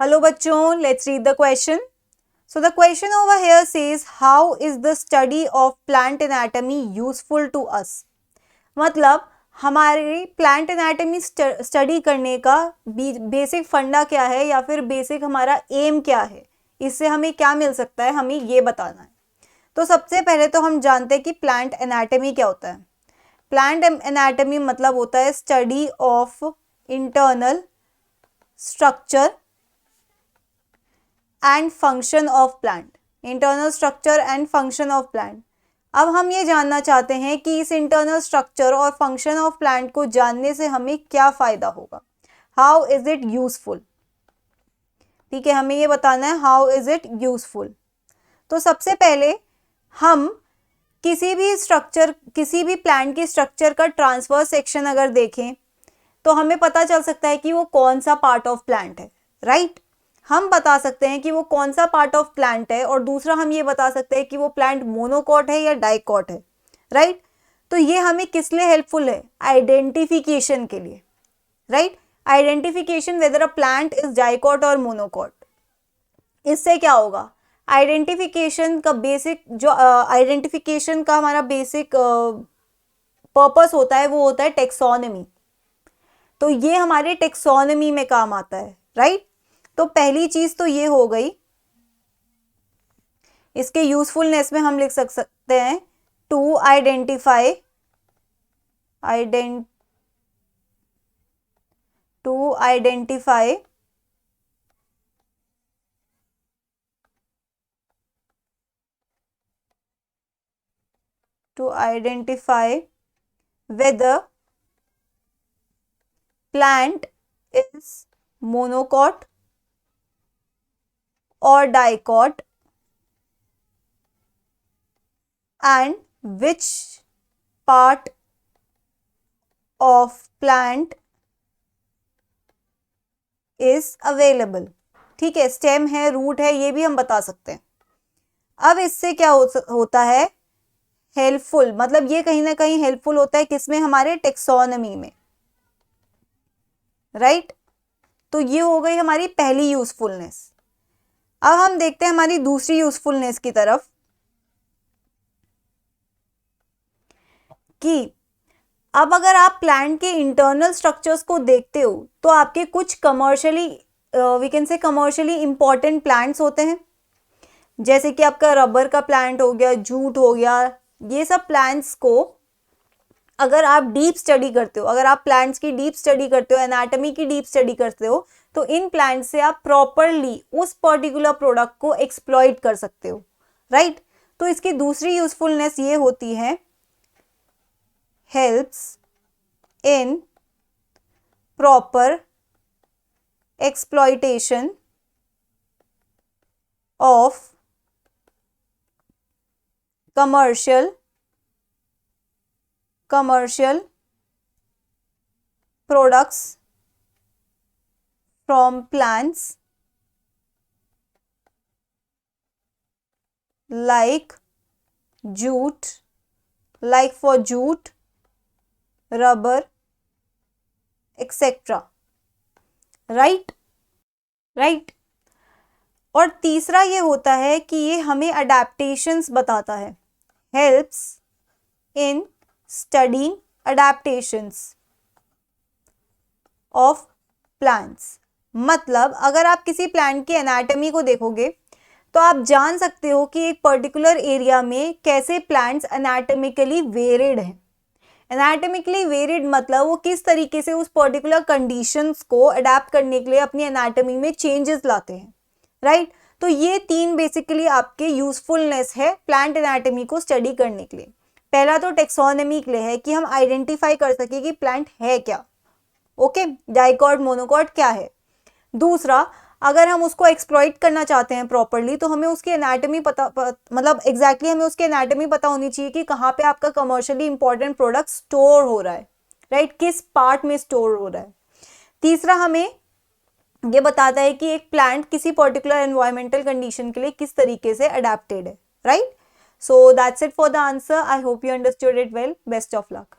Hello बच्चों, let's read the question. So the question over here says how is the study of plant anatomy useful to us? मतलब हमारी plant anatomy study करने का basic फंडा क्या है या फिर बेसिक हमारा एम क्या है, इससे हमें क्या मिल सकता है, हमें ये बताना है. तो सबसे पहले तो हम जानते हैं कि प्लांट एनाटमी क्या होता है. प्लांट एनाटमी मतलब होता है study of internal structure and function of plant. Internal structure and function of plant. अब हम ये जानना चाहते हैं कि इस इंटरनल स्ट्रक्चर और फंक्शन ऑफ प्लांट को जानने से हमें क्या फायदा होगा. How is it useful. ठीक है, हमें ये बताना है हाउ इज इट यूजफुल. तो सबसे पहले हम किसी भी प्लांट की स्ट्रक्चर का ट्रांसफर सेक्शन अगर देखें तो हमें पता चल सकता है कि वो कौन सा पार्ट ऑफ प्लांट है. राइट, हम बता सकते हैं कि वो कौन सा पार्ट ऑफ प्लांट है, और दूसरा हम ये बता सकते हैं कि वो प्लांट मोनोकॉट है या डाइकॉट है. राइट, तो ये हमें किस लिए हेल्पफुल है, आइडेंटिफिकेशन के लिए. Right, identification weather a plant is dicot और मोनोकॉट. इससे क्या होगा, आइडेंटिफिकेशन का बेसिक जो आइडेंटिफिकेशन का हमारा बेसिक पर्पस होता है वो होता है टेक्सोनमी. तो ये हमारे टेक्सोनमी में काम आता है. राइट, तो पहली चीज तो ये हो गई. इसके यूजफुलनेस में हम लिख सकते हैं to identify whether plant is monocot or dicot and which part of plant is available. ठीक है, स्टेम है, रूट है, ये भी हम बता सकते हैं. अब इससे क्या होता है, हेल्पफुल, मतलब ये कहीं ना कहीं हेल्पफुल होता है किसमें, हमारे टेक्सोनमी में. राइट, तो ये हो गई हमारी पहली यूजफुलनेस. अब हम देखते हैं हमारी दूसरी यूजफुलनेस की तरफ कि अब अगर आप प्लांट के इंटरनल स्ट्रक्चर्स को देखते हो तो आपके कुछ commercially we can say commercially important plants होते हैं, जैसे कि आपका रबर का प्लांट हो गया, जूट हो गया. ये सब प्लांट्स को अगर आप डीप स्टडी करते हो, अगर आप प्लांट्स की डीप स्टडी करते हो, एनाटॉमी की डीप स्टडी करते हो, तो इन प्लांट से आप प्रॉपरली उस पर्टिकुलर प्रोडक्ट को एक्सप्लॉइट कर सकते हो. राइट, तो इसकी दूसरी यूजफुलनेस ये होती है helps in proper exploitation of commercial products from plants like for jute, rubber etcetera. Right. और तीसरा ये होता है कि ये हमें अडेप्टेशंस बताता है, helps in studying adaptations of plants. मतलब अगर आप किसी प्लांट की एनाटॉमी को देखोगे तो आप जान सकते हो कि एक पर्टिकुलर एरिया में कैसे प्लांट्स एनाटॉमिकली वेरिड हैं. एनाटॉमिकली वेरिड मतलब वो किस तरीके से उस पर्टिकुलर कंडीशंस को अडेप्ट करने के लिए अपनी एनाटॉमी में चेंजेस लाते हैं. राइट, तो ये तीन बेसिकली आपके यूजफुलनेस है प्लांट एनाटॉमी को स्टडी करने के लिए. पहला तो टेक्सोनमी के लिए है कि हम आइडेंटिफाई कर सके कि प्लांट है क्या. ओके, डाइकॉट मोनोकॉट क्या है. दूसरा, अगर हम उसको एक्सप्लॉइट करना चाहते हैं प्रॉपरली तो हमें उसकी एनाटॉमी मतलब एग्जैक्टली हमें उसकी एनाटॉमी पता होनी चाहिए कि कहाँ पे आपका कमर्शियली इंपॉर्टेंट प्रोडक्ट स्टोर हो रहा है. राइट, किस पार्ट में स्टोर हो रहा है. तीसरा, हमें ये बताता है कि एक प्लांट किसी पर्टिकुलर एनवायरमेंटल कंडीशन के लिए किस तरीके से अडेप्टेड है. Right, so that's it for the answer. I hope you understood it well. Best of luck.